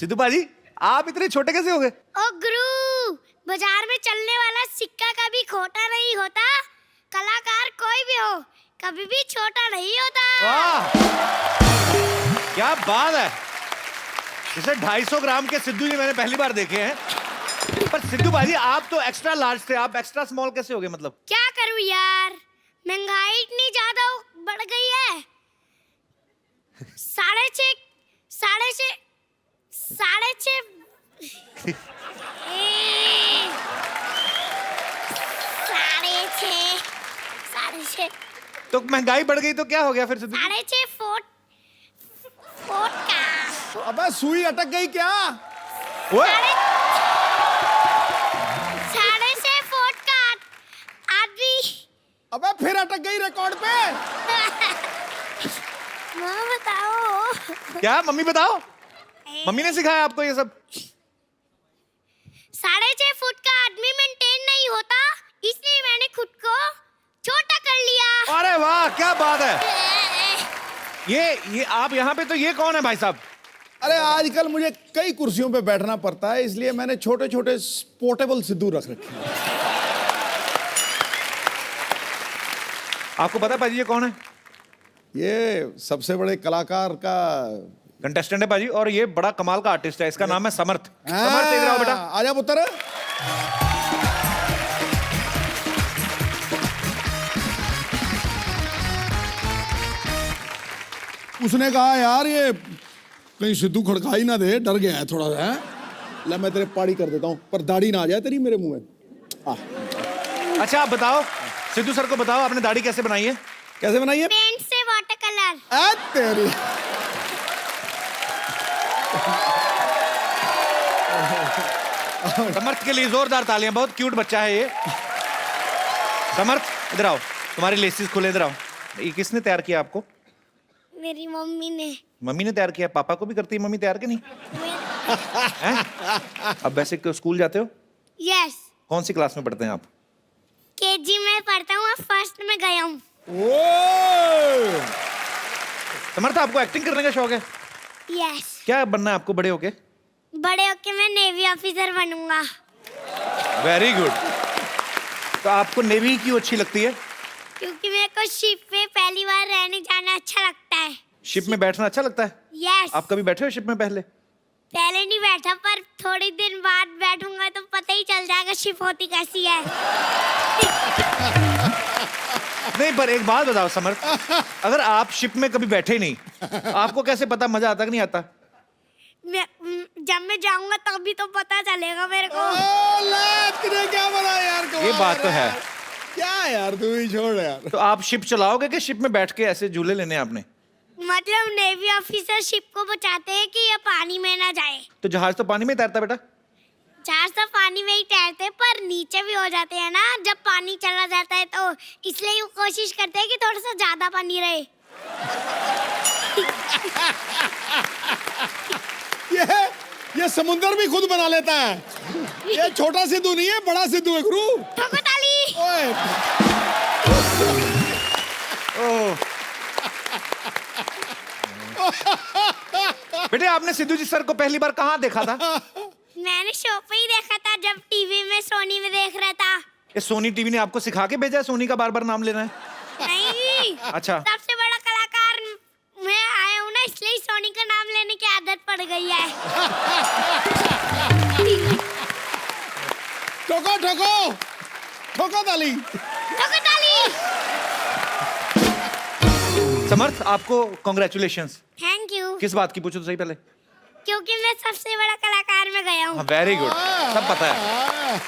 सिद्धू बाजी आप इतने छोटे कैसे हो गए? ओ गुरु, बाजार में चलने वाला सिक्का कभी खोटा नहीं होता। कलाकार कोई भी हो, कभी भी छोटा नहीं होता। वाह, क्या बात है। जैसे 250 ग्राम के सिद्धू जी मैंने पहली बार देखे हैं। पर सिद्धू बाजी आप तो एक्स्ट्रा लार्ज थे, आप एक्स्ट्रा स्मॉल कैसे हो गए? मतलब क्या करूं यार, महंगाई इतनी ज्यादा बढ़ गई है। साढ़े छः तो महंगाई बढ़ गई तो क्या हो गया फिर सिद्धू? 6.5 फुट का। तो अबे सुई अटक गई क्या? ओए, 6.5 फुट का आदमी। अबे फिर अटक गई रिकॉर्ड पे। माँ बताओ। क्या मम्मी बताओ? मम्मी ने सिखाया आपको ये सब? 6.5 फुट का आदमी मेंटेन नहीं होता, इसलिए मैंने खुद को छोटा कर लिया। अरे वाह, क्या बात है। ये आप यहाँ पे, तो ये कौन है भाई साहब? अरे आजकल मुझे कई कुर्सियों पे बैठना पड़ता है, इसलिए मैंने छोटे छोटे पोर्टेबल सिद्धू रख रखे हैं। आपको पता है पाजी ये कौन है? ये सबसे बड़े कलाकार का कंटेस्टेंट है पाजी, और ये बड़ा कमाल का आर्टिस्ट है। इसका नाम है समर्थ। समर्थ इधर आओ बेटा। आजा पुत्र। उसने कहा यार ये कहीं सिद्धू खड़काई ना दे, डर गया है थोड़ा सा। ले मैं तेरे पाड़ी कर देता हूँ, पर दाढ़ी ना आ जाए तेरी मेरे मुंह में। अच्छा आप बताओ, सिद्धू सर को बताओ, आपने दाढ़ी कैसे बनाई है? कैसे बनाई है? पेंट से वाटर कलर। तेरी समर्थ के लिए जोरदार तालियां, बहुत क्यूट बच्चा है ये। समर्थ इधर आओ, तुम्हारी लेसिस खुले, इधर आओ। ये किसने तैयार किया आपको? मेरी मम्मी ने। मम्मी ने तैयार किया? पापा को भी करती है मम्मी तैयार के नहीं? हैं? अब वैसे क्यों स्कूल जाते हो? यस। कौन सी क्लास में पढ़ते हैं आप? केजी में पढ़ता हूँ, फर्स्ट में गया हूँ। समर्थ आपको एक्टिंग करने का शौक है? यस। क्या बनना है आपको बड़े होके? बड़े होके मैं नेवी ऑफिसर बनूंगा। Very good. तो आपको नेवी क्यों अच्छी लगती है? क्योंकि मेरे को शिप पे पहली बार रहने जाना अच्छा लगता है। शिप में बैठना अच्छा लगता है? यस। आप कभी बैठे हो शिप में पहले? पहले नहीं बैठा, पर थोड़ी दिन बाद बैठूंगा तो पता ही चल जाएगा शिप होती कैसी है। नहीं, पर एक बात बताओ समर्थ, अगर आप शिप में कभी बैठे ही नहीं, आपको कैसे पता मजा आता कि नहीं आता? जब मैं जाऊंगा तभी तो पता चलेगा मेरे को। क्या बना यार, ये बात तो है। क्या यार, तू ही छोड़ यार। तो आप शिप चलाओगे कि शिप में बैठ के ऐसे झूले लेने हैं आपने? मतलब नेवी ऑफिसर शिप को बचाते हैं कि ये पानी में ना जाए। तो जहाज तो पानी में तैरता बेटा? जहाज तो पानी में ही तैरते, पर नीचे भी हो जाते हैं ना जब पानी चला जाता है, तो इसलिए वो कोशिश करते हैं कि थोड़ा सा ज्यादा पानी रहे। ये समुंदर भी खुद बना लेता है। ये छोटा सिद्धू नहीं है, बड़ा सिद्धू है गुरु। ठोको ताली। ओए। बेटे आपने सिद्धू जी सर को पहली बार कहाँ देखा था? मैंने शो पे ही देखा था, जब टीवी में सोनी में देख रहा था। ये सोनी टीवी ने आपको सिखा के भेजा है सोनी का बार बार नाम लेना है? नहीं। अच्छा। सबसे बड़ा कलाकार मैं आया हूँ ना, इसलिए सोनी का नाम लेने की आदत पड़ गई है। ठोको ठोको ठोको ताली। ठोको ताली। समर्थ आपको कॉन्ग्रेचुलेशंस। Thank you. किस बात की, पूछो तो सही पहले। क्योंकि मैं सबसे बड़ा कलाकार में गया हूँ। वेरी गुड, सब पता है।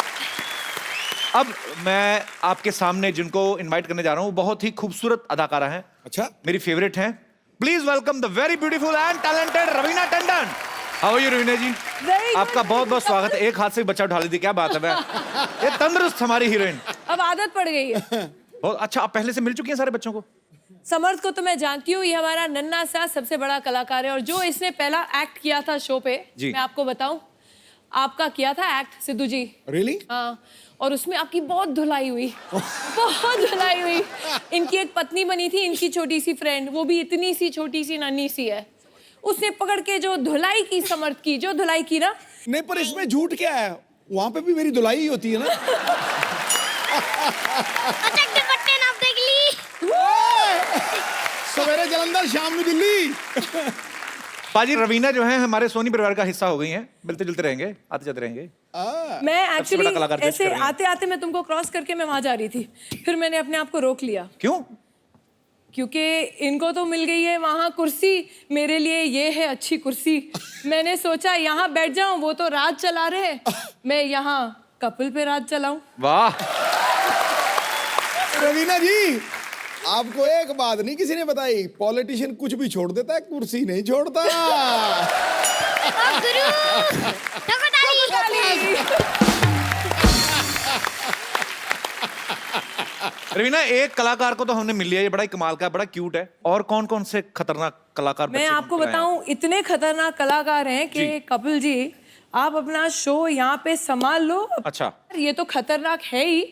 अब मैं आपके सामने जिनको इनवाइट करने जा रहा हूँ, बहुत ही खूबसूरत अदाकारा हैं। अच्छा, मेरी फेवरेट हैं। Please welcome the very beautiful and talented Raveena Tandon. How are you Raveena ji? आपका बहुत बहुत स्वागत है। एक हाथ से बच्चा उठा ली थी, क्या बात है। ये तंदुरुस्त हमारी हीरोइन। अब आदत पड़ गई है। बहुत अच्छा। आप पहले से मिल चुकी हैं सारे बच्चों को? समर्थ को तो मैं जानती हूँ, ये हमारा नन्हा सा सबसे बड़ा कलाकार है, और जो इसने पहला एक्ट किया था शो पे, मैं आपको बताऊं, आपका किया था एक्ट सिद्धू जी। रियली? हाँ, और उसमें आपकी बहुत धुलाई हुई। बहुत धुलाई हुई। इनकी एक पत्नी बनी थी, इनकी छोटी सी फ्रेंड, वो भी इतनी सी छोटी सी नन्ही सी है। उसने पकड़ के जो धुलाई की, समर्थ की जो धुलाई की ना। नहीं, पर इसमें झूठ क्या है? वहां पे भी मेरी धुलाई ही होती है ना। अटक दुपट्टे नाप देख ली। सवेरे जलंधर, शाम में दिल्ली। पाजी रवीना जो है हमारे सोनी परिवार का हिस्सा हो गई हैं, मिलते जुलते रहेंगे, आते जाते रहेंगे। मैं सबसे बड़ा कलाकार एक्चुअली जज कर ऐसे रही हैं। आते आते मैं तुमको क्रॉस करके मैं वहां जा रही थी, फिर मैंने अपने आप को रोक लिया क्यों? क्योंकि इनको तो मिल गई है वहां कुर्सी, मेरे लिए ये है अच्छी कुर्सी। मैंने सोचा यहाँ बैठ जाऊं, वो तो राज चला रहे हैं, मैं यहाँ कपल पे राज चलाऊं। वाह, रवीना जी, आपको एक बात नहीं किसी ने बताई, पॉलिटिशियन कुछ भी छोड़ देता है, कुर्सी नहीं छोड़ता। ओ गुरु, ठोको ताली। रवीना एक कलाकार को तो हमने मिल लिया, ये बड़ा ही कमाल का है, बड़ा क्यूट है। और कौन कौन से खतरनाक कलाकार मैं बच्चे आपको बनाए हैं? बताऊं, इतने खतरनाक कलाकार हैं कि जी। कपिल जी आप अपना शो यहाँ पे संभाल लो। अच्छा। ये तो खतरनाक है ही,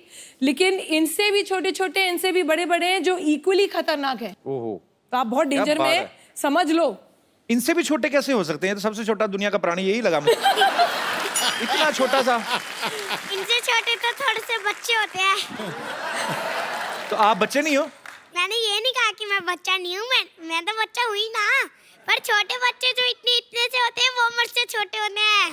लेकिन इनसे भी छोटे छोटे, इनसे भी बड़े बड़े हैं जो इक्वली खतरनाक हैं। ओहो, तो आप बहुत डेंजर बात में है। हैं, समझ लो। इनसे भी छोटे कैसे हो सकते हैं? तो सबसे छोटा दुनिया का प्राणी यही लगा मुझे। इतना छोटा सा। इनसे छोटे तो थोड़े से बच्चे होते हैं। तो आप बच्चे नहीं हो? मैंने ये नहीं कहा कि मैं बच्चा नहीं हूँ, मैं तो बच्चा हुई ना। पर छोटे बच्चे जो इतने से होते हैं वो मुझसे छोटे होते हैं।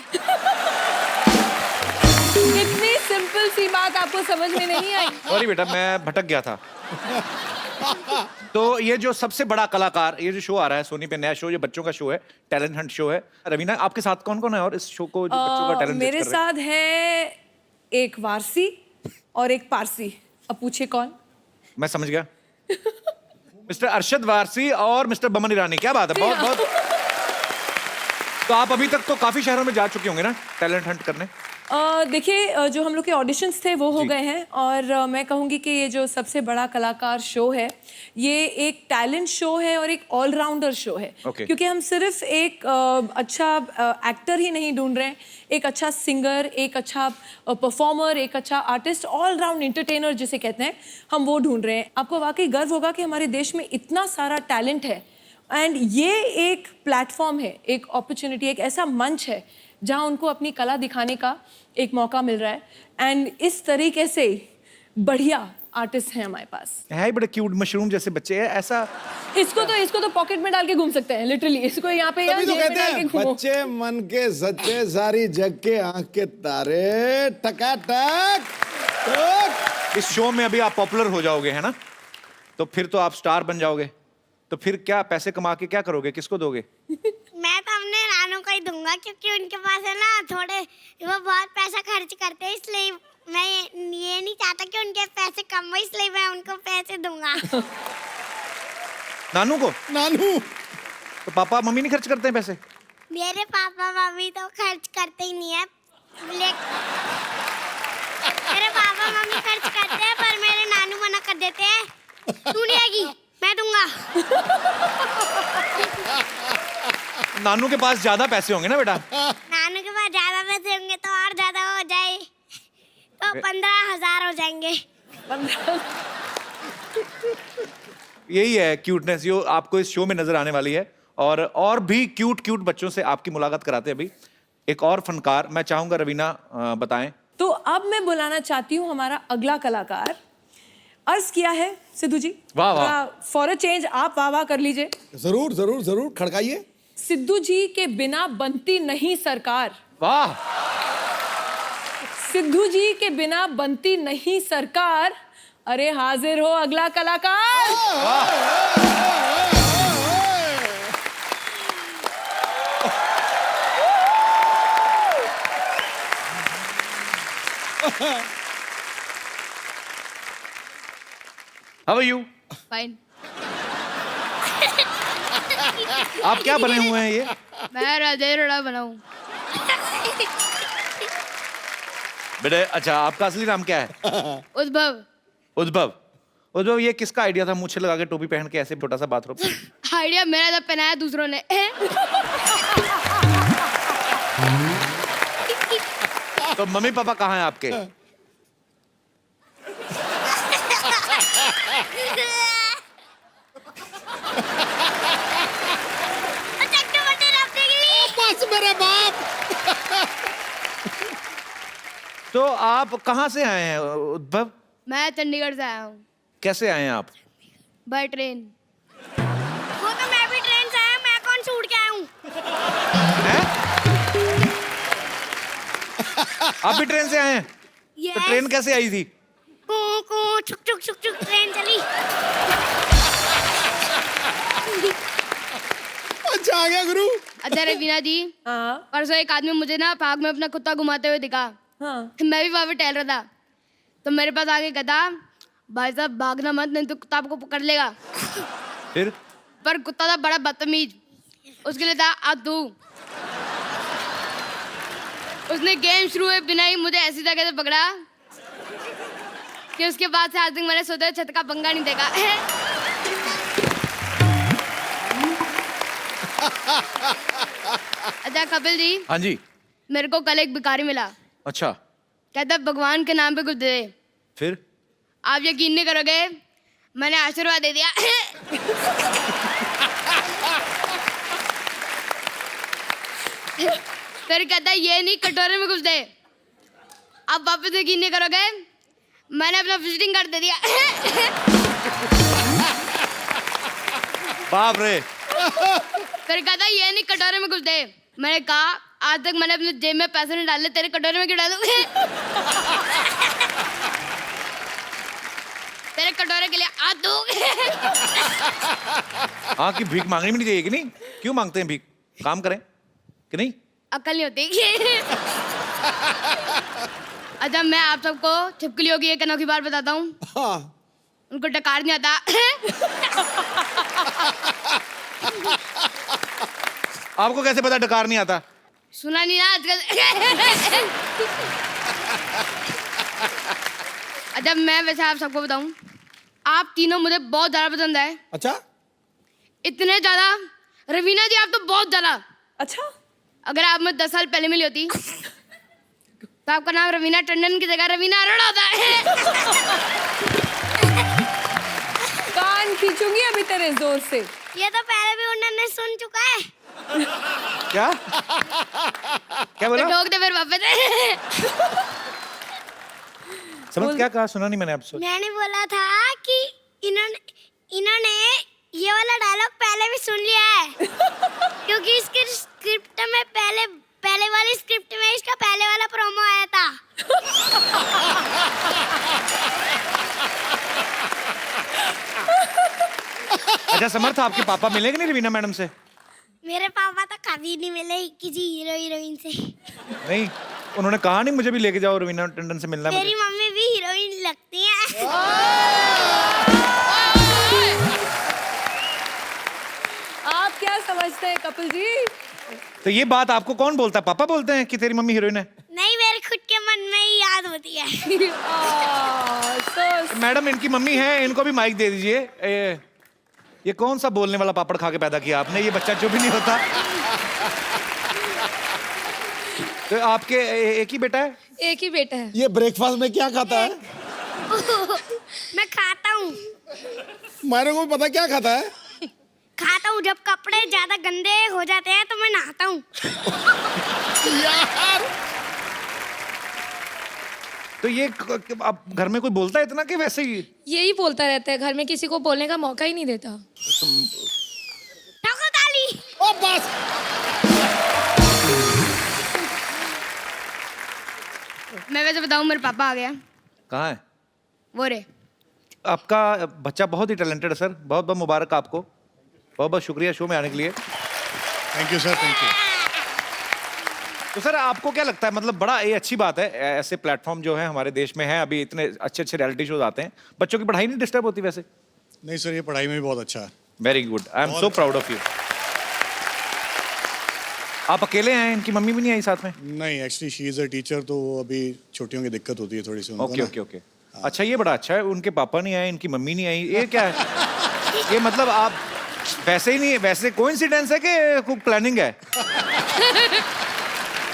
इतनी सिंपल सी बात आपको समझ में नहीं आई। सॉरी बेटा, मैं भटक गया था। तो ये जो सबसे बड़ा कलाकार, ये जो शो आ रहा है सोनी पे, नया शो, ये बच्चों का शो है, टैलेंट हंट शो है। रवीना, आपके साथ कौन कौन है और इस शो को जो बच्चों का टैलेंट मेरे साथ है एक वारसी और एक पारसी। अब पूछिए कौन? मैं समझ गया। मिस्टर अरशद वारसी और मिस्टर बमन ईरानी। क्या बात है, बहुत बहुत। तो आप अभी तक तो काफी शहरों में जा चुके होंगे ना टैलेंट हंट करने? देखिए, जो हम लोग के ऑडिशंस थे वो हो गए हैं, और मैं कहूँगी कि ये जो सबसे बड़ा कलाकार शो है, ये एक टैलेंट शो है और एक ऑलराउंडर शो है। क्योंकि हम सिर्फ एक अच्छा एक्टर ही नहीं ढूंढ रहे हैं, एक अच्छा सिंगर, एक अच्छा परफॉर्मर, एक अच्छा आर्टिस्ट, ऑल राउंड एंटरटेनर जिसे कहते हैं, हम वो ढूंढ रहे हैं। आपको वाकई गर्व होगा कि हमारे देश में इतना सारा टैलेंट है, एंड ये एक प्लेटफॉर्म है, एक अपॉर्चुनिटी, एक ऐसा मंच है जहां उनको अपनी कला दिखाने का एक मौका मिल रहा है। एंड इस तरीके से बढ़िया आर्टिस्ट हैं हमारे पास। है बड़े क्यूट मशरूम जैसे बच्चे हैं, ऐसा। इसको तो पॉकेट में डाल के घूम सकते हैं, लिटरली। इसको यहाँ पे तभी तो जेब में कहते डाल के हैं घूमो। बच्चे मन के सच्चे, सारी जग के आंख के तारे, टकाटक टक। इस शो में अभी आप पॉपुलर हो जाओगे, है ना? तो फिर तो आप स्टार बन जाओगे। तो फिर क्या पैसे कमा के क्या करोगे, किसको दोगे? मैं तो अपने नानों को ही दूंगा, क्योंकि उनके पास है ना थोड़े, वो बहुत पैसा खर्च करते हैं, इसलिए मैं ये नहीं चाहता कि उनके पैसे कम हो, इसलिए मैं उनको पैसे दूंगा। नानू को? नानू, तो पापा मम्मी नहीं खर्च करते हैं पैसे? मेरे पापा मम्मी तो खर्च करते ही नहीं है। मेरे पापा मम्मी खर्च करते हैं, पर मेरे नानू मना कर देते हैं, तू नहीं आएगी, मैं दूंगा। नानू के पास ज्यादा पैसे होंगे ना बेटा? नानू के पास ज्यादा पैसे होंगे तो और ज्यादा हो जाए, तो 15,000 हो जाएंगे। यही है क्यूटनेस जो आपको इस शो में नजर आने वाली है। और भी क्यूट बच्चों से आपकी मुलाकात कराते हैं अभी। एक और फनकार मैं चाहूंगा रवीना बताएं। तो अब मैं बुलाना चाहती हूँ हमारा अगला कलाकार। अर्ज किया है सिद्धू जी, वाह वाह। फॉर अ चेंज आप वाह वाह कर लीजिए। जरूर जरूर जरूर, खड़काइए। सिद्धू जी के बिना बनती नहीं सरकार। वाह। सिद्धू जी के बिना बनती नहीं सरकार। अरे हाजिर हो अगला कलाकार। How are you? फाइन। आप क्या बने हुए हैं ये? मैं राजा रोड़ा बनाऊं। बेटे अच्छा, आपका असली नाम क्या है? उद्भव। उद्भव, ये किसका आइडिया था मूछे लगा के टोपी पहन के ऐसे छोटा सा बाथरूम? आइडिया मेरा था, पहनाया दूसरों ने। तो मम्मी पापा कहाँ हैं आपके? तो आप कहाँ से आए हैं उद्भव? मैं चंडीगढ़ से आया हूँ कैसे आए हैं आप? By train. वो तो मैं भी ट्रेन से आया, मैं कौन से उड़ के आया हूँ? हैं? आप भी ट्रेन से आए हैं? तो ट्रेन कैसे आई थी? कू कू छुक छुक छुक छुक ट्रेन चली। अच्छा आ गया गुरु। अच्छा रवीना जी, हाँ परसों एक आदमी मुझे ना पार्क में अपना कुत्ता घुमाते हुए दिखा। हाँ मैं भी वहाँ पे टहल रहा था, तो मेरे पास आके कहता, भाई साहब भागना मत नहीं तो कुत्ता आपको पकड़ लेगा। फिर? पर कुत्ता था बड़ा बदतमीज, उसके लिए था आ तू। उसने गेम शुरू हुए बिना ही मुझे ऐसी जगह से पकड़ा कि उसके बाद से आज तक मैंने सोचा छत का पंगा नहीं देखा। अच्छा कपिल जी, हाँ जी। मेरे को कल एक भिखारी मिला। अच्छा, कहता भगवान के नाम पे कुछ दे दे। फिर? आप यकीन नहीं करोगे, मैंने आशीर्वाद दे दिया। फिर कहता ये नहीं कटोरे में कुछ दे। आप वापस यकीन नहीं करोगे, मैंने अपना विजिटिंग कार्ड दे दिया। बाप रे। फिर कहता ये नहीं कटोरे में कुछ दे। मैंने कहा आज तक मैंने अपने जेब में पैसे नहीं डाले, तेरे कटोरे में क्यों डालूं? तेरे कटोरे के लिए आ दूं। हाँ कि भीख मांगनी भी नहीं चाहिए कि नहीं? क्यों मांगते हैं भीख? काम करें कि नहीं? अक्ल नहीं होती। अच्छा मैं आप सबको छिपकलियों की एक अनोखी बात बताता हूँ। हाँ उनको डकार नहीं आता। आपको कैसे पता डकार नहीं आता? सुना नहीं ना आजकल। अच्छा मैं वैसे आप सबको बताऊं, आप तीनों मुझे बहुत ज्यादा पसंद है। अच्छा इतने ज्यादा, रवीना जी आप तो बहुत ज्यादा। अच्छा अगर आप मुझे 10 साल पहले मिली होती तो आपका नाम रवीना टंडन की जगह रवीना अरोड़ा होता है। कान खींचूंगी अभी तेरे जोर से। ये तो पहले भी उन्होंने सुन चुका है। क्या? क्या बोला? ठोक दे फिर वापस। समझ क्या कहा? सुना नहीं मैंने आपसे। मैंने बोला था कि इन्होंने ये वाला डायलॉग पहले भी सुन लिया है। क्योंकि इसकी स्क्रिप्ट में पहले वाली स्क्रिप्ट में इसका पहले वाला प्रोमो आया था। अच्छा समर्थ, आपके पापा मिले कि नहीं रवीना मैडम से? मेरे पापा तो कभी नहीं मिले किसी हीरो हीरोइन से। नहीं, उन्होंने कहा नहीं मुझे भी लेके जाओ रवीना टंडन से मिलना है तेरी मुझे? मम्मी भी हीरोइन लगती है। आप क्या समझते हैं कपिल जी? तो ये बात आपको कौन बोलता है? पापा बोलते हैं कि तेरी मम्मी हीरोइन है? नहीं, मेरे खुद के मन में ही याद होती है। मैडम इनकी मम्मी है, इनको भी माइक दे दीजिए। ये कौन सा बोलने वाला पापड़ खा के पैदा किया आपने? ये बच्चा जो भी नहीं होता। तो आपके एक ही बेटा है? एक ही बेटा है। ये ब्रेकफास्ट में क्या खाता है? मैं खाता हूँ। मेरे को भी पता क्या खाता है। खाता हूँ, जब कपड़े ज्यादा गंदे हो जाते हैं तो मैं नहाता हूँ। यार तो ये आप घर में कोई बोलता है इतना कि वैसे ही? यही बोलता रहता है, घर में किसी को बोलने का मौका ही नहीं देता। ठोको ताली। ओ बस। मैं वैसे बताऊं, मेरे पापा आ गया। कहाँ है? वो रे। आपका बच्चा बहुत ही टैलेंटेड है सर। बहुत बहुत मुबारक आपको। बहुत बहुत शुक्रिया शो में आने के लिए। Thank you sir, thank you. तो सर आपको क्या लगता है, मतलब बड़ा ये अच्छी बात है, ऐसे प्लेटफॉर्म जो है हमारे देश में है, अभी इतने अच्छे अच्छे रियलिटी शोज आते हैं, बच्चों की पढ़ाई नहीं डिस्टर्ब होती वैसे? नहीं सर, ये पढ़ाई में भी बहुत अच्छा है। Very good, I am so proud of you. आप अकेले हैं? इनकी मम्मी भी नहीं आई साथ में? नहीं, actually she is a teacher, तो अभी छुट्टियों की दिक्कत होती है थोड़ी सी उनको ओके ना। Okay okay. अच्छा ये बड़ा अच्छा है, उनके पापा नहीं आए, इनकी मम्मी नहीं आई, ये क्या है? ये मतलब आप वैसे ही नहीं, वैसे कोइंसिडेंस है कि कोई प्लानिंग है?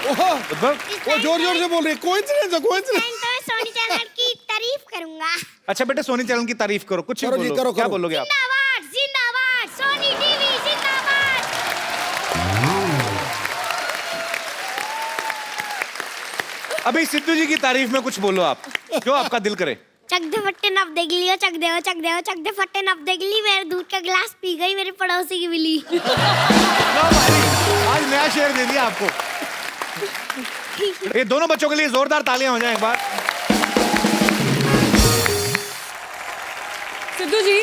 वो जोर जोर से बोल रही है, कोइंसिडेंस है, कोइंसिडेंस। मैं तो सोनी चैनल की तारीफ करूंगा। अच्छा बेटे, सोनी चैनल की तारीफ करो, कुछ करो जी, बोलो। करो, क्या करो। बोलोगे आप? जिंदाबाद जिंदाबाद सोनी टीवी जिंदाबाद। अभी सिद्धू जी की तारीफ में कुछ बोलो आप, जो आपका दिल करे। चक दे फट्टे नप देख लियो, चक दे चक दे फट्टे नप देख ली, मेरे दूध का गिलास पी गई मेरे पड़ोसी की बिल्ली। लो भाई, आज नया शेर दे दिया आपको। ये दोनों बच्चों के लिए जोरदार तालियां हो जाएं एक बार। सिद्धू जी,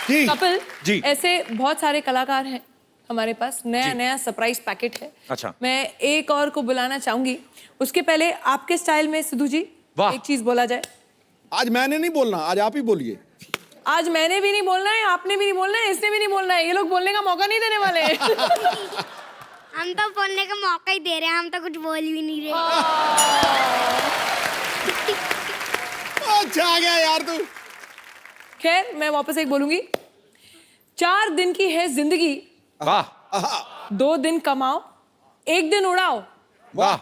जी। कपिल जी। ऐसे बहुत सारे कलाकार हैं हमारे पास, नया नया सरप्राइज पैकेट है। अच्छा। मैं एक और को बुलाना चाहूंगी, उसके पहले आपके स्टाइल में सिद्धू जी वाह। एक चीज बोला जाए। आज मैंने नहीं बोलना, आज आप ही बोलिए। आज मैंने भी नहीं बोलना है, आपने भी नहीं बोलना है, इसने भी नहीं बोलना है, ये लोग बोलने का मौका नहीं देने वाले हैं। हम तो बोलने का मौका ही दे रहे हैं, हम तो कुछ बोल भी नहीं रहे। अच्छा आ गया यार तू। खैर मैं वापस एक बोलूंगी, 4 दिन की है जिंदगी, वाह 2 दिन कमाओ, 1 दिन उड़ाओ, वाह।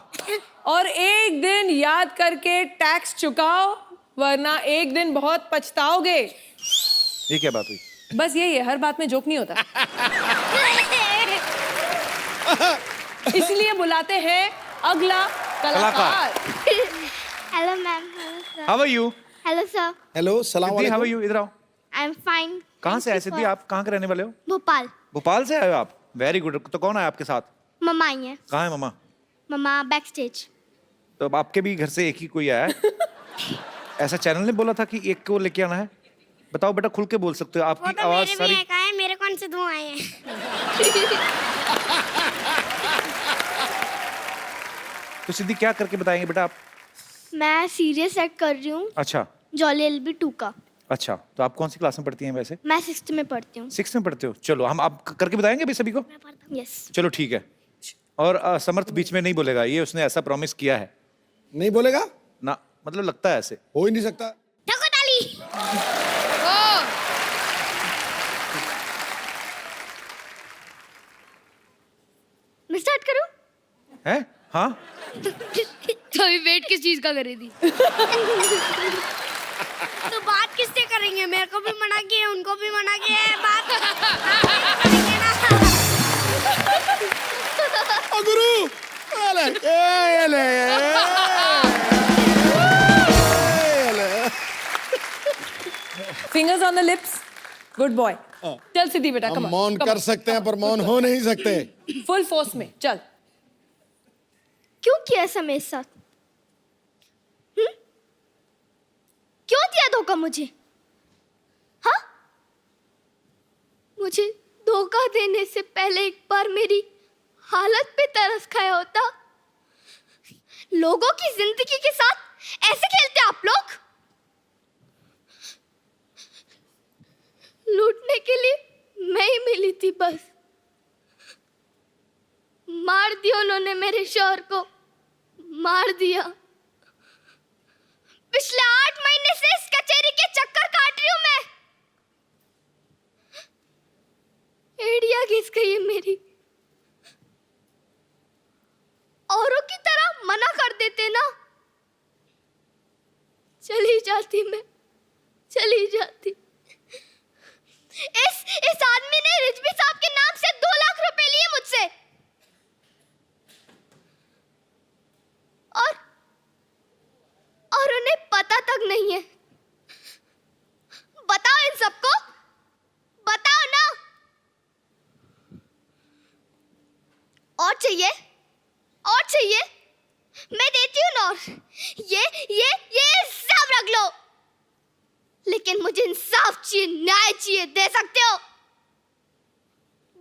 और 1 दिन याद करके टैक्स चुकाओ, वरना 1 दिन बहुत पछताओगे। ये क्या बात हुई? बस यही है, हर बात में जोक नहीं होता। इसलिए बुलाते हैं अगला कलाकार। Hello ma'am, how are you? Hello sir, hello सलाम सिद्धि, हाउ आर वालेकुम। यू? इधर आओ। I am fine. कहाँ से आए सिद्धि? आप कहाँ के रहने वाले हो? भोपाल। भोपाल से आए हो आप? Very good. तो कौन आया आपके साथ? मम्मा आई है, कहाँ है मम्मा? मम्मा बैक स्टेज। तो अब आपके भी घर से एक ही कोई आया है? ऐसा चैनल ने बोला था कि एक को लेके आना है? बताओ बेटा, खुल के बोल सकते हो, वो आपकी तो आवाज मेरे सारी। भी एक आए, मेरे कौन से 2 आए हैं? तो सिद्धि क्या करके बताएंगे बेटा आप? मैं सीरियस एक्ट कर रही हूँ, अच्छा जॉली LB 2 का। अच्छा, तो आप कौन सी क्लास में पढ़ती हैं वैसे? मैं 6th में पढ़ती हूँ। 6th में पढ़ते हो? चलो हम आप करके बताएंगे अभी सभी को। यस। चलो ठीक है। और समर्थ बीच में नहीं बोलेगा, ये उसने ऐसा प्रॉमिस किया है नहीं बोलेगा? ना, मतलब लगता है ऐसे। हो ही नहीं सकता। ठोको ताली। मैं स्टार्ट करूँ? हैं? हाँ तो अभी वेट किस चीज का करे थी? तो बात किससे करेंगे? मेरे को भी मना किया, उनको भी मना किया है, बात करेंगे ना। ओ गुरु, ले fingers on the lips, good boy. चल सिद्धि बेटा, हम कम मौन कर सकते हैं पर मौन हो नहीं सकते। फुल फोर्स में चल। क्यों किया ऐसा मेरे साथ? क्यों दिया धोखा मुझे? हाँ, मुझे धोखा देने से पहले एक बार मेरी हालत पे तरस खाया होता। लोगों की जिंदगी के साथ ऐसे खेलते आप लोग? लूटने के लिए मैं ही मिली थी बस। मार दिया उन्होंने मेरे शौहर को, मार दिया। पिछले 8 महीने से इस कचेरी के चक्कर काट रही हूं मैं। एड़िया घिस गई है मेरी। औरों की तरह मना कर देते ना, चली जाती मैं, चली जाती। इस आदमी ने रिजवी साहब के नाम से 2 लाख रुपए लिए मुझसे, और उन्हें पता तक नहीं है। बताओ इन सबको, बताओ ना। और चाहिए, और चाहिए, मैं देती हूँ ना। और ये सब रख लो, लेकिन मुझे इंसाफ चाहिए, न्याय चाहिए। दे सकते हो?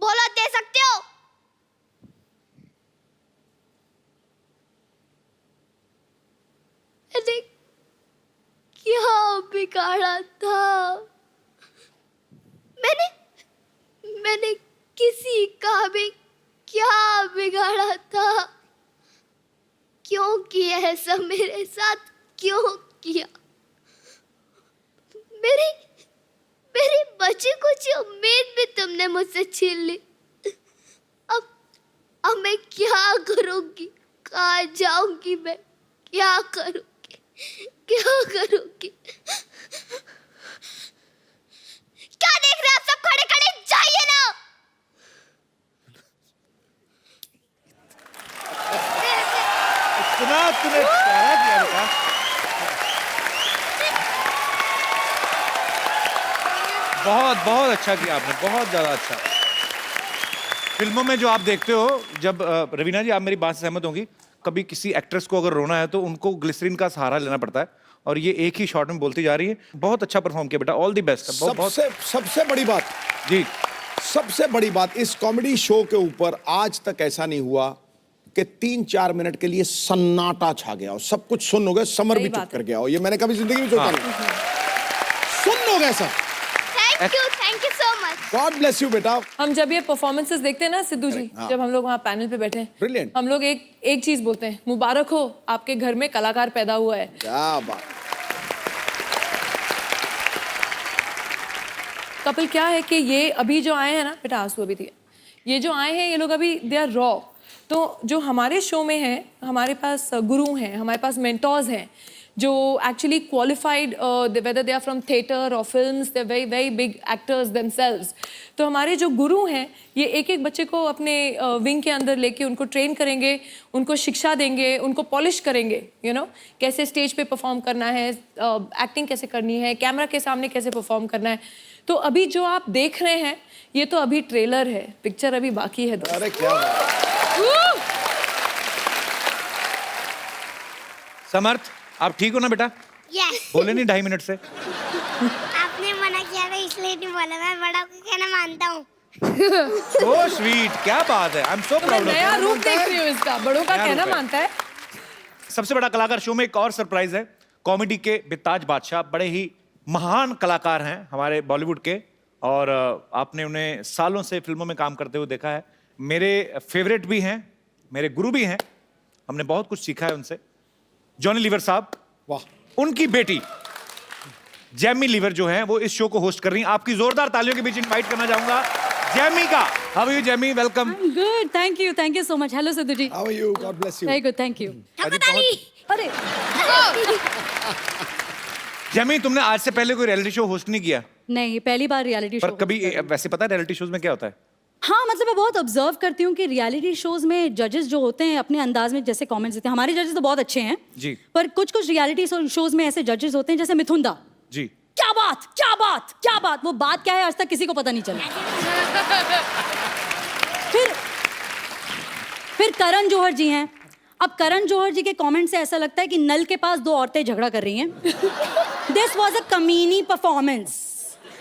बोलो, दे सकते हो? मैंने क्या बिगाड़ा था? मैंने किसी का भी क्या बिगाड़ा था? क्यों किया ऐसा मेरे साथ? क्यों किया? मेरी बची कुछ उम्मीद भी तुमने मुझसे छीन ली। अब मैं क्या करूंगी? कहाँ जाऊंगी मैं? क्या करूंगी? क्या करूंगी? क्या देख रहे हैं आप सब खड़े खड़े? जाइए ना। इतना तूने प्यारा किया बेटा। बहुत बहुत अच्छा किया आपने, बहुत ज्यादा अच्छा। फिल्मों में जो आप देखते हो, जब रवीना जी आप मेरी बात से सहमत होंगी, कभी किसी एक्ट्रेस को अगर रोना है तो उनको ग्लिसरीन का सहारा लेना पड़ता है, और ये एक ही शॉट में बोलती जा रही है। बहुत अच्छा परफॉर्म किया बेटा, ऑल द बेस्ट। सबसे बड़ी बात जी, सबसे बड़ी बात, इस कॉमेडी शो के ऊपर आज तक ऐसा नहीं हुआ कि 3-4 मिनट के लिए सन्नाटा छा गया हो, सब कुछ सुन हो गया, समर भी चुप कर गया हो। ये मैंने कभी जिंदगी में सोचा नहीं। सुन हो गया सब। Thank you so much. God bless you बेटा। हम जब ये परफॉर्मेंसेस देखते हैं ना सिद्धू जी, जब हम लोग वहाँ पैनल पे बैठे हैं, Brilliant. हम लोग एक चीज बोलते हैं, मुबारक हो आपके घर में कलाकार पैदा हुआ है। क्या बात। कपिल क्या है कि ये अभी जो आए हैं ना, बेटा आंसू अभी दिए, ये जो आए हैं ये लोग अभी दे आर रॉ। तो जो हमारे शो में है, हमारे पास गुरु हैं, हमारे पास मेंटोर्स हैं जो actually qualified, whether they are from theatre और films, they very very big actors themselves. तो हमारे जो गुरु हैं ये एक एक बच्चे को अपने विंग के अंदर लेके उनको ट्रेन करेंगे, उनको शिक्षा देंगे, उनको पॉलिश करेंगे, यू नो कैसे स्टेज पे परफॉर्म करना है, एक्टिंग कैसे करनी है, कैमरा के सामने कैसे परफॉर्म करना है। तो अभी जो आप देख रहे हैं ये तो अभी ट्रेलर है, पिक्चर अभी बाकी है। अरे क्या बात। समर्थ आप ठीक हो ना बेटा? यस। बोले नहीं 2.5 मिनट से? आपने मना किया था इसलिए नहीं बोला, मैं बड़ा को कहना मानता हूँ। सो स्वीट, क्या बात है। आई एम सो मैं प्राउड ऑफ नया यू। रूप देख रही हूँ इसका, बड़ों का नया कहना रूप है। मानता है। सबसे बड़ा कलाकार शो में एक और सरप्राइज है। कॉमेडी के बेताज बादशाह, बड़े ही महान कलाकार हैं हमारे बॉलीवुड के, और आपने उन्हें सालों से फिल्मों में काम करते हुए देखा है। मेरे फेवरेट भी हैं, मेरे गुरु भी हैं, हमने बहुत कुछ सीखा है उनसे। जॉनी लीवर साहब, वाह। उनकी बेटी जैमी लीवर जो है वो इस शो को होस्ट कर रही हैं। आपकी जोरदार तालियों के बीच इनवाइट करना चाहूंगा जैमी का। How are you Jamie? Welcome. Good, thank you so much. Hello Sidhu ji. How are you? God bless you. Very good, thank you. अरे जैमी, तुमने आज से पहले कोई रियलिटी शो होस्ट नहीं किया? नहीं, पहली बार रियलिटी शो। पर कभी वैसे पता है रियलिटी शोज में क्या होता है? हाँ, मतलब मैं बहुत ऑब्जर्व करती हूँ कि रियलिटी शोज में जजेस जो होते हैं अपने अंदाज में जैसे कमेंट्स देते हैं। हमारे जजेस तो बहुत अच्छे हैं जी, पर कुछ कुछ रियलिटी शोज में ऐसे जजेस होते हैं जैसे मिथुन दा। जी। क्या बात, क्या बात, क्या बात। वो बात क्या है आज तक किसी को पता नहीं चला। फिर करण जौहर जी हैं। अब करण जौहर जी के कमेंट से ऐसा लगता है कि नल के पास 2 औरतें झगड़ा कर रही हैं। दिस वॉज अ कमीनी परफॉर्मेंस।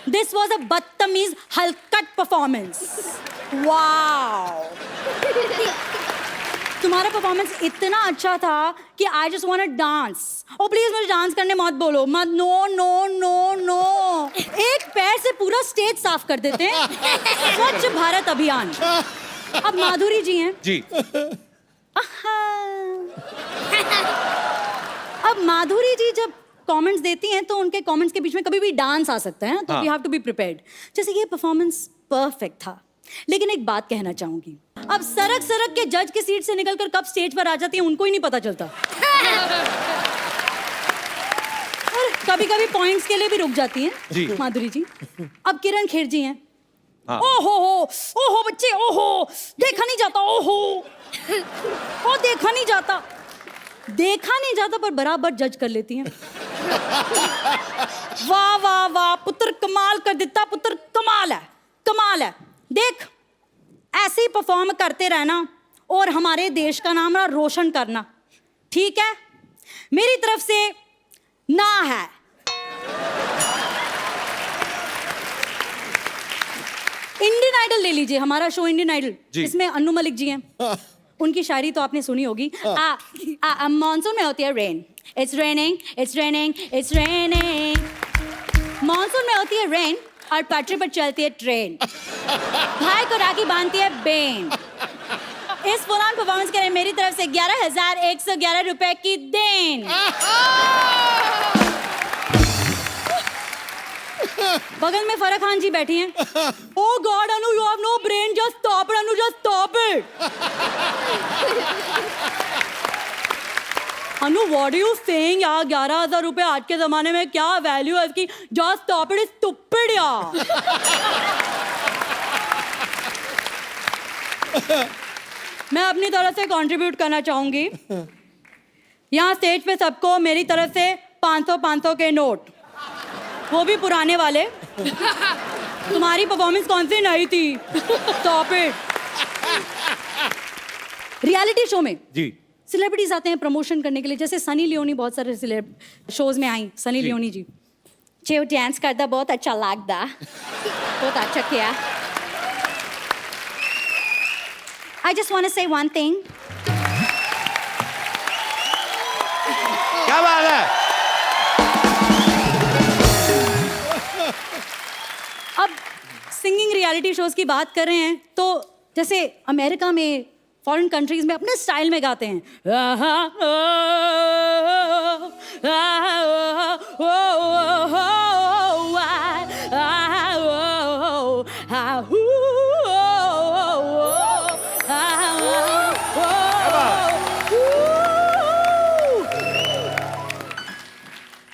दिस वॉज अ बदतमीज हलकट परफॉर्मेंस। वाओ, तुम्हारा परफॉर्मेंस इतना अच्छा था कि I just want to dance. Oh please मुझे डांस करने मत बोलो, मत। No no no no. एक पैर से पूरा स्टेज साफ कर देते हैं। स्वच्छ भारत अभियान। अब माधुरी जी हैं जी। अब माधुरी जी जब कमेंट्स देती हैं तो उनके कमेंट्स के बीच में कभी भी डांस आ सकता है, तो we have to be prepared. जैसे ये परफॉर्मेंस परफेक्ट था, लेकिन एक बात कहना चाहूंगी, अब सरक सरक के जज की सीट से निकलकर कब स्टेज पर आ जाती है उनको ही नहीं पता चलता। और कभी कभी पॉइंट्स के लिए भी रुक जाती जी। हैं माधुरी जी। अब किरण खेर जी हैं। हाँ। ओहो बच्चे, ओहो देखा नहीं जाता, ओहो ओ देखा नहीं जाता पर बराबर जज कर लेती हैं। वाह वाह वाह, पुत्र कमाल कर देता, पुत्र कमाल है। देख, ऐसे ही परफॉर्म करते रहना और हमारे देश का नाम रोशन करना, ठीक है? मेरी तरफ से ना है। इंडियन आइडल ले लीजिए, हमारा शो इंडियन आइडल, इसमें अन्नू मलिक जी हैं। उनकी शायरी तो आपने सुनी होगी। मॉनसून में होती है rain, it's raining, it's raining, it's raining. Monsoon में होती है रेन और पटरी पर चलती है ट्रेन। भाई को राखी बांधती है बेन। इस पुरान परफॉर्मेंस के लिए मेरी तरफ से 11,111 रुपए की देन। बगल में फराह खान जी बैठी हैं। Oh God, Anu, you have no brain. Just stop it, Anu. Just stop it. Anu, what are you saying यार? 11,000 रुपए आज के जमाने में क्या वैल्यू है इसकी? Just stop it, stupid यार। मैं अपनी तरफ से कंट्रीब्यूट करना चाहूंगी। यहाँ स्टेज पे सबको मेरी तरफ से 500 के नोट, वो भी पुराने वाले। तुम्हारी परफॉर्मेंस कौन सी नहीं थी? Stop it. रियलिटी शो में जी सेलिब्रिटीज आते हैं प्रमोशन करने के लिए, जैसे सनी लियोनी बहुत सारे शोज में आई। सनी लियोनी जी जो डांस करता बहुत अच्छा लगता, बहुत अच्छा किया। आई जस्ट वांट टू से वन थिंग। क्या बात है। अब सिंगिंग रियलिटी शोज की बात कर रहे हैं तो जैसे अमेरिका में, फॉरेन कंट्रीज में अपने स्टाइल में गाते हैं।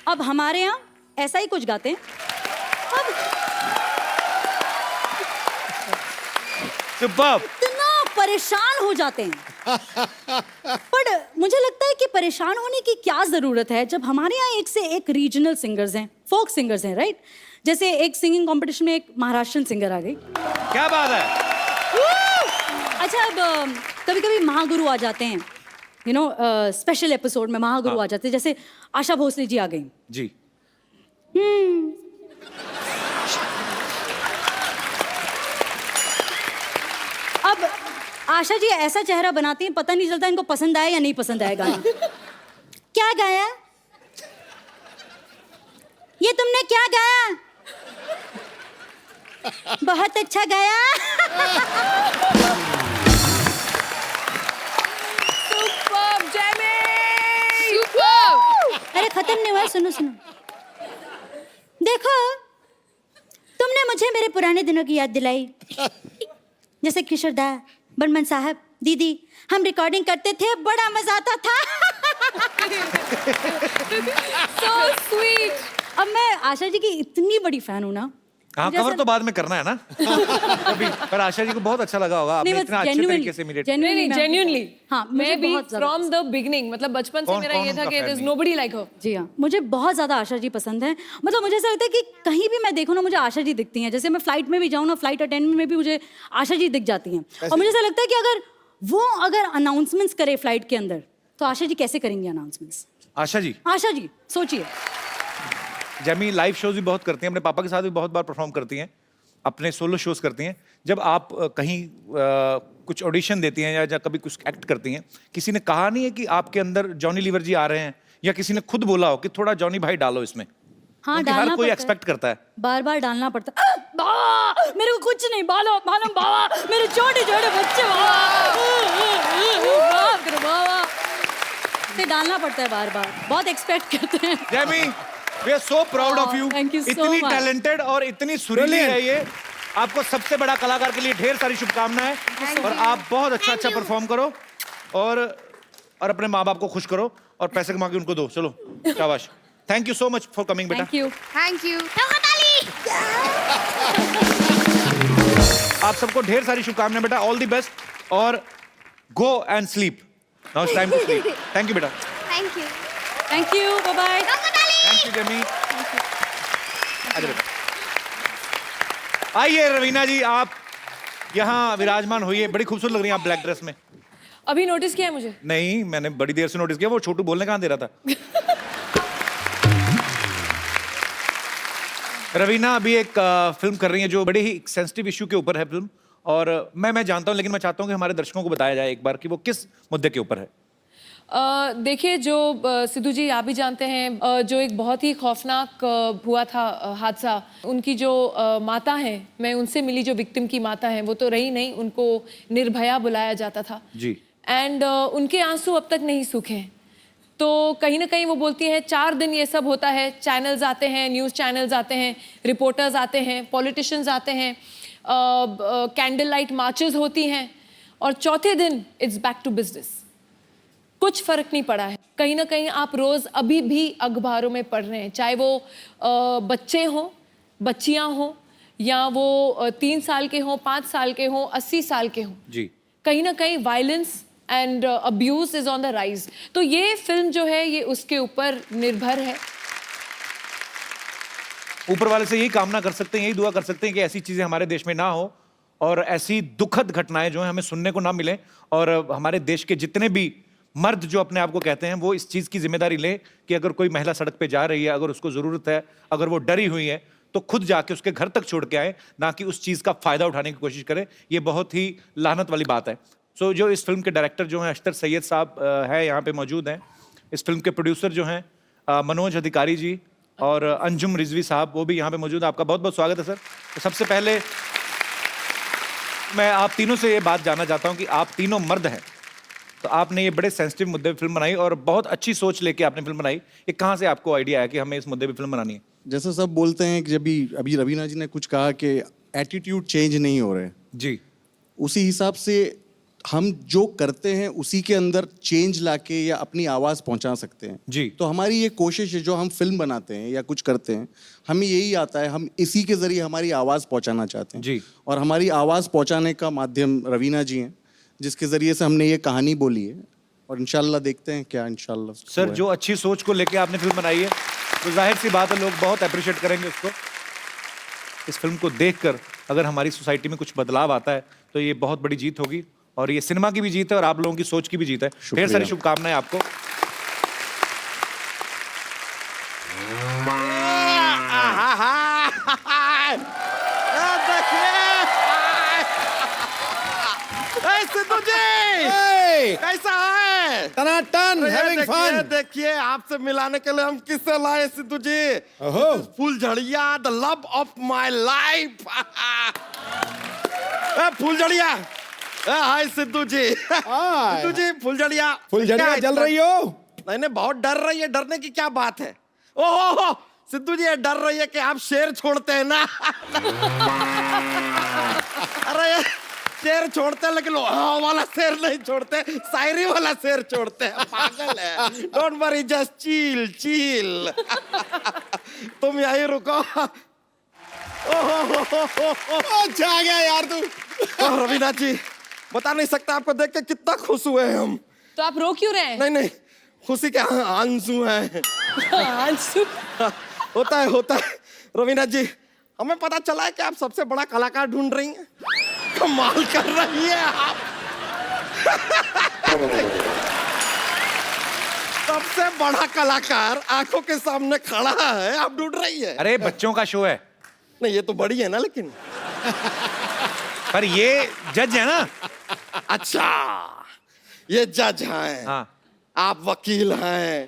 अब हमारे यहाँ ऐसा ही कुछ गाते हैं। अब सुपर्ब। इतना परेशान हो जाते हैं। पर मुझे लगता है कि परेशान होने की क्या जरूरत है जब हमारे यहाँ एक से एक रीजनल सिंगर्स हैं, फोक सिंगर्स हैं, राइट? जैसे एक सिंगिंग कंपटीशन में एक महाराष्ट्रन सिंगर आ गई। क्या बात है। अच्छा, अब कभी कभी महागुरु आ जाते हैं, यू नो, स्पेशल एपिसोड में महागुरु आ जाते हैं, जैसे आशा भोसले जी आ गई जी। अब आशा जी ऐसा चेहरा बनाती हैं, पता नहीं चलता इनको पसंद आया या नहीं पसंद आया गाना। क्या गाया? ये तुमने क्या गाया? बहुत अच्छा गाया। Superb Jamie. सुपर्ब। अरे खत्म नहीं हुआ, सुनो सुनो। देखो, तुमने मुझे मेरे पुराने दिनों की याद दिलाई। जैसे किशोर दा, बर्मन साहब, दीदी, हम रिकॉर्डिंग करते थे, बड़ा मजा आता था। So sweet। अब मैं आशा जी की इतनी बड़ी फैन हूँ ना। हाँ, कवर तो बाद में करना है ना कभी। पर आशा जी को बहुत अच्छा लगा होगा, आपने इतना अच्छे तरीके से इमिटेट। जेन्युइनली। हाँ, मुझे मैं भी बहुत ज्यादा फ्रॉम द बिगनिंग, मतलब बचपन से कौन- मेरा कौन ये था उनका कि fan देयर इज नहीं? नोबडी लाइक हर। जी हाँ, मुझे बहुत ज़्यादा आशा जी पसंद है। मतलब मुझे ऐसा लगता है कि कहीं भी मैं देखूँ ना, मुझे आशा जी दिखती हैं। जैसे मैं फ्लाइट में भी जाऊँ ना, फ्लाइट अटेंडेंट में भी मुझे आशा जी दिख जाती हैं। और मुझे ऐसा लगता है कि अगर अनाउंसमेंट्स करे फ्लाइट के अंदर, तो आशा जी कैसे करेंगी अनाउंसमेंट्स? आशा जी, आशा जी सोचिए। जैमी लाइव शोज भी बहुत करती हैं, अपने पापा के साथ भी बहुत बार परफॉर्म करती हैं, अपने सोलो शोज करती हैं। जब आप कहीं कुछ ऑडिशन देती हैं या कभी कुछ एक्ट करती हैं, किसी ने कहा नहीं है कि आपके अंदर जॉनी लीवर जी आ रहे हैं, या किसी ने खुद बोला हो कि थोड़ा जॉनी भाई डालो इसमें? हाँ, क्योंकि डालना हर कोई पड़ता है। एक्सपेक्ट करता है। बार बार डालना पड़ता है। बाबा, मेरे को कुछ नहीं, बालो मालूम बाबा, मेरे छोटे छोटे बच्चे बाबा, से डालना पड़ता है बार बार, बहुत एक्सपेक्ट करते हैं। Jamie, we are so proud of you. Thank you so इतनी much. टैलेंटेड और इतनी सुरीली है ये। आपको सबसे बड़ा कलाकार के लिए ढेर सारी शुभकामनाएं, और आप बहुत अच्छा परफॉर्म करो और अपने माँ बाप को खुश करो और पैसे कमा के उनको दो। चलो, शाबाश। Thank you so much for coming बेटा। Thank you. Thank you. आप सबको ढेर सारी शुभकामनाएं बेटा, ऑल द बेस्ट, और go and sleep. Now it's time to sleep. Thank you बेटा। Thank you. Thank you, bye bye. Thank you जमी। आइए बेटा, आइए रवीना जी, आप यहाँ विराजमान होइए। बड़ी खूबसूरत लग रही हैं आप ब्लैक ड्रेस में। अभी नोटिस किया है मुझे? नहीं, मैंने बड़ी देर से नोटिस किया, वो छोटू बोलने कहाँ दे रहा था। रवीना अभी एक फिल्म कर रही है जो बड़े ही सेंसिटिव इश्यू के ऊपर है फिल्म, और मैं जानता हूँ, लेकिन मैं चाहता हूँ कि हमारे दर्शकों को बताया जाए एक बार कि वो किस मुद्दे के ऊपर है। देखिए, जो सिद्धू जी आप भी जानते हैं, जो एक बहुत ही खौफनाक हुआ था हादसा, उनकी जो माता हैं, मैं उनसे मिली, जो विक्टिम की माता हैं, वो तो रही नहीं, उनको निर्भया बुलाया जाता था जी। एंड उनके आंसू अब तक नहीं सूखे हैं। तो कहीं ना कहीं वो बोलती हैं 4 दिन ये सब होता है, चैनल्स आते हैं, न्यूज़ चैनल्स आते हैं, रिपोर्टर्स आते हैं, पॉलिटिशियंस आते हैं, कैंडल लाइट मार्चेस होती हैं, और चौथे दिन इट्स बैक टू बिजनेस। कुछ फर्क नहीं पड़ा है। कहीं ना कहीं आप रोज अभी भी अखबारों में पढ़ रहे हैं, चाहे वो बच्चे हों, बच्चियां हों, या वो 3 साल के हों, 5 साल के हों, 80 साल के हों। जी। कहीं ना कहीं violence and abuse is on the rise. तो ये फिल्म जो है ये उसके ऊपर निर्भर है। ऊपर वाले से यही कामना कर सकते हैं, यही दुआ कर सकते हैं कि ऐसी चीजें हमारे देश में ना हो और ऐसी दुखद घटनाएं जो हैं हमें सुनने को ना मिले, और हमारे देश के जितने भी मर्द जो अपने आप को कहते हैं वो इस चीज की जिम्मेदारी लें कि अगर कोई महिला सड़क पे जा रही है, अगर उसको जरूरत है, अगर वो डरी हुई है, तो खुद जाके उसके घर तक छोड़ के आए, ना कि उस चीज का फायदा उठाने की कोशिश करें। ये बहुत ही लानत वाली बात है। सो जो इस फिल्म के डायरेक्टर जो हैं अख्तर सैयद साहब है, यहाँ पे मौजूद हैं। इस फिल्म के प्रोड्यूसर जो हैं मनोज अधिकारी जी और अंजुम रिजवी साहब, वो भी यहाँ पे मौजूद है। आपका बहुत बहुत स्वागत है सर। तो सबसे पहले मैं आप तीनों से ये बात जानना चाहता हूँ कि आप तीनों मर्द हैं, तो आपने ये बड़े सेंसिटिव मुद्दे पे फिल्म बनाई और बहुत अच्छी सोच लेके आपने फिल्म बनाई। ये कहाँ से आपको आइडिया आया कि हमें इस मुद्दे पे फिल्म बनानी है? जैसे सब बोलते हैं कि अभी रवीना जी ने कुछ कहा कि एटीट्यूड चेंज नहीं हो रहे जी, उसी हिसाब से हम जो करते हैं उसी के अंदर चेंज लाके या अपनी आवाज़ पहुंचा सकते हैं जी। तो हमारी ये कोशिश है, जो हम फिल्म बनाते हैं या कुछ करते हैं, हमें यही आता है, हम इसी के जरिए हमारी आवाज़ पहुंचाना चाहते हैं जी। और हमारी आवाज़ पहुंचाने का माध्यम रवीना जी हैं, जिसके जरिए से हमने ये कहानी बोली है और इंशाल्लाह देखते हैं क्या इंशाल्लाह। सर जो अच्छी सोच को लेके आपने फिल्म बनाई है तो जाहिर सी बात है लोग बहुत अप्रिशिएट करेंगे उसको। इस फिल्म को देखकर अगर हमारी सोसाइटी में कुछ बदलाव आता है तो ये बहुत बड़ी जीत होगी, और ये सिनेमा की भी जीत है और आप लोगों की सोच की भी जीत है। ढेर सारी शुभकामनाएं आपको। कैसा है? टनाटन, having fun। देखिए आपसे मिलाने के लिए हम किससे लाए सिद्धू जी? फुलझड़िया, the love of my life. फुलझड़िया, हाय सिद्धू जी। सिद्धू जी फुलझड़िया। फुलझड़िया जल रही हो? नहीं नहीं, बहुत डर रही है। डरने की क्या बात है? ओहो सिद्धू जी, ये डर रही है कि आप शेर छोड़ते हैं ना। अरे शेर छोड़ते हैं लेकिन हाँ वाला शेर नहीं छोड़ते, शायरी वाला शेर छोड़ते हैं। पागल है। Don't worry, just chill chill. तुम यहीं रुको। अच्छा आ गया यार तू। रवीना जी, बता नहीं सकता आपको देख के कितना खुश हुए हैं हम। तो आप रो क्यों रहे हैं? नहीं नहीं, खुशी के आंसू हैं। आंसू? होता है। रवीना जी, हमें पता चला है कि आप सबसे बड़ा कलाकार ढूंढ रही हैं। कमाल कर रही है आप। सबसे बड़ा कलाकार आंखों के सामने खड़ा है, आप ढूंढ रही है। अरे बच्चों का शो है। नहीं ये तो बड़ी है ना, लेकिन पर ये जज है ना। अच्छा, ये जज हैं। हाँ। आप वकील हैं।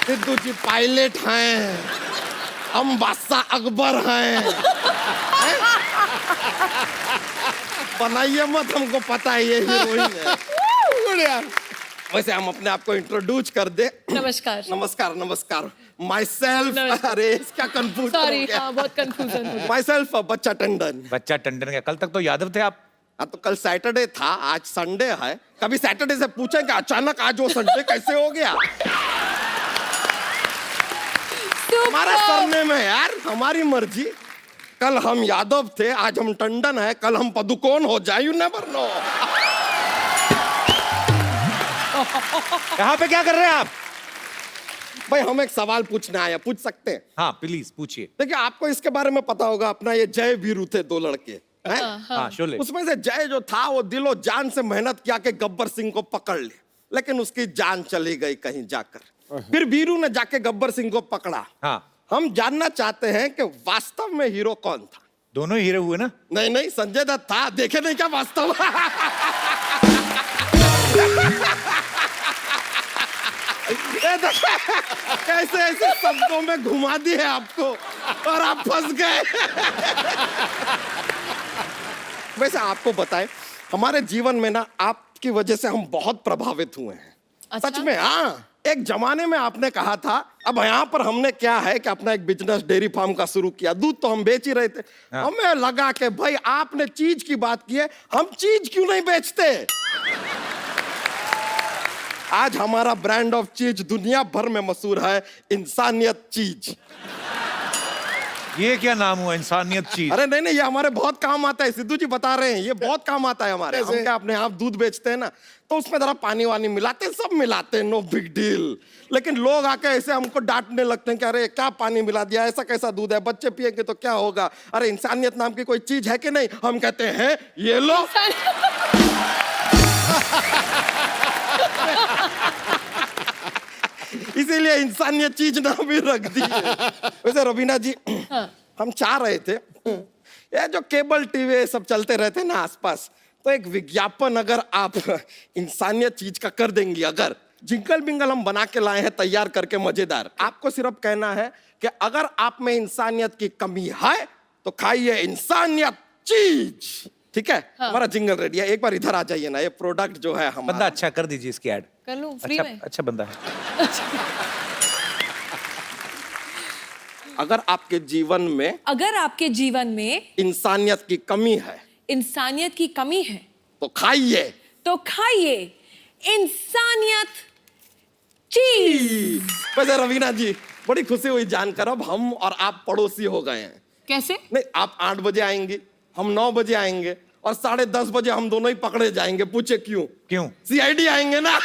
सिद्धू जी पायलट हैं। हम बादशाह अकबर हैं। बनाइए मत, हमको पता है ये हीरोइन है। वैसे हम अपने आप को इंट्रोड्यूस कर दे। नमस्कार। नमस्कार नमस्कार। माई सेल्फ, अरे इसका कंफ्यूज, सॉरी, हाँ बहुत कंफ्यूजन हो गया। माई सेल्फ बच्चा टंडन। बच्चा टंडन का, कल तक तो यादव थे आप। हाँ तो कल सैटरडे था, आज संडे है। कभी सैटरडे से पूछे कि अचानक आज वो संडे कैसे हो गया? हमारा सरनेम है यार, हमारी मर्जी। कल हम यादव थे, आज हम टंडन है, कल हम पदुकोण हो जाए, यू नेवर नो। यहाँ पे क्या कर रहे हैं आप? भाई हम एक सवाल पूछने आए, पूछ सकते हैं? हाँ प्लीज पूछिए। देखिए आपको इसके बारे में पता होगा, अपना ये जय वीरू थे, दो लड़के हैं। हाँ शोले। उसमें से जय जो था वो दिलो जान से मेहनत किया कि गब्बर सिंह को पकड़ ले, लेकिन उसकी जान चली गई कहीं जाकर। फिर वीरू ने जाके गब्बर सिंह को पकड़ा। हाँ। हम जानना चाहते हैं कि वास्तव में हीरो कौन था? दोनों ही हीरो हुए ना? नहीं नहीं, संजय दत्त था। देखे नहीं क्या वास्तव? कैसे ऐसे शब्दों में घुमा दिए आपको और आप फंस गए। वैसे आपको बताएं, हमारे जीवन में ना आपकी वजह से हम बहुत प्रभावित हुए हैं। अच्छा? सच में। हाँ, एक जमाने में आपने कहा था, अब यहाँ पर हमने क्या है कि अपना एक बिजनेस डेयरी फार्म का शुरू किया। दूध तो हम बेच ही रहे थे। हाँ। हमें लगा कि भाई आपने चीज की बात की है, हम चीज क्यों नहीं बेचते? आज हमारा ब्रांड ऑफ चीज दुनिया भर में मशहूर है, इंसानियत चीज। ये क्या नाम हुआ, इंसानियत चीज? अरे नहीं नहीं, ये हमारे बहुत काम आता है, सिद्धू जी बता रहे हैं, ये बहुत काम आता है हमारे। हम क्या अपने आप दूध बेचते हैं ना, तो उसमें जरा पानी वानी मिलाते हैं, सब मिलाते हैं, नो बिग डील। लेकिन लोग आके ऐसे हमको डांटने लगते हैं कि अरे क्या पानी मिला दिया, ऐसा कैसा दूध है, बच्चे पिएंगे तो क्या होगा, अरे इंसानियत नाम की कोई चीज है कि नहीं? हम कहते हैं ये लो। इसीलिए इंसानियत चीज नाम भी रख दी है। वैसे रवीना जी, हम चाह रहे थे ये जो केबल टीवी सब चलते रहते हैं ना आसपास, तो एक विज्ञापन अगर आप इंसानियत चीज का कर देंगी, अगर जिंगल बिंगल हम बना के लाए हैं तैयार करके मजेदार, आपको सिर्फ कहना है कि अगर आप में इंसानियत की कमी है तो खाइए इंसानियत चीज, ठीक है? हमारा जिंगल रेडी है, एक बार इधर आ जाइए ना, ये प्रोडक्ट जो है हमारा। बंदा अच्छा कर दीजिए इसकी ऐड। कर लूं फ्री अच्छा, में? अच्छा बंदा है। अगर आपके जीवन में, अगर आपके जीवन में इंसानियत की कमी है इंसानियत की कमी है तो खाइए इंसानियत चीज। वैसे रवीना जी, बड़ी खुशी हुई जानकर अब हम और आप पड़ोसी हो गए हैं। कैसे? नहीं, आप 8 बजे आएंगे, हम 9 बजे आएंगे, और 10:30 बजे हम दोनों ही पकड़े जाएंगे। पूछे क्यों? क्यों? CID आएंगे ना।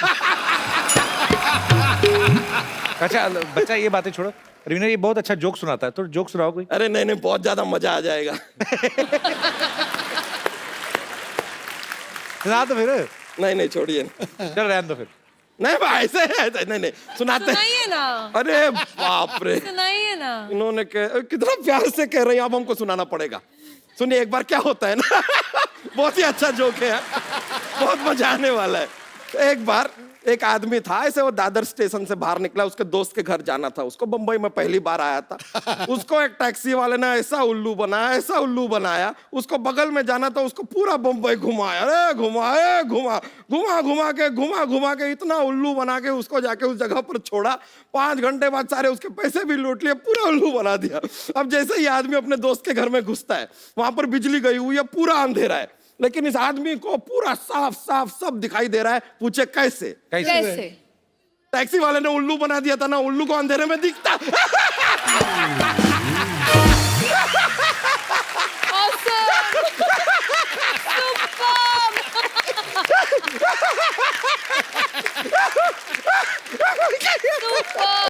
अच्छा बच्चा, ये बातें छोड़ो, रवीना ये बहुत अच्छा जोक सुनाता है, तो जोक सुनाओ कोई। अरे नहीं नहीं, बहुत ज्यादा मजा आ जाएगा। सुना तो फिर। नहीं नहीं, छोड़िए। चल रहने दो फिर। नहीं भाई, ऐसे नहीं नहीं, सुनाते हैं। सुनाइए ना। अरे बाप रे, सुनाइए ना। इन्होंने कितना प्यार से कह रही हैं, अब हमको सुनाना पड़ेगा। सुनिए एक बार क्या होता है ना। बहुत ही अच्छा जोक है, बहुत मजा आने वाला है। एक बार एक आदमी था, ऐसे वो दादर स्टेशन से बाहर निकला, उसके दोस्त के घर जाना था उसको, बंबई में पहली बार आया था। उसको एक टैक्सी वाले ने ऐसा उल्लू बनाया, उसको बगल में जाना था, उसको पूरा बंबई घुमाया, अरे घुमा के इतना उल्लू बना के उसको जाके उस जगह पर छोड़ा। 5 घंटे बाद सारे उसके पैसे भी लूट लिए, पूरा उल्लू बना दिया। अब जैसे ही आदमी अपने दोस्त के घर में घुसता है, वहां पर बिजली गई हुई है, पूरा अंधेरा है, लेकिन इस आदमी को पूरा साफ साफ सब दिखाई दे रहा है। पूछे कैसे? कैसे? टैक्सी वाले ने उल्लू बना दिया था ना, उल्लू को अंधेरे में दिखता।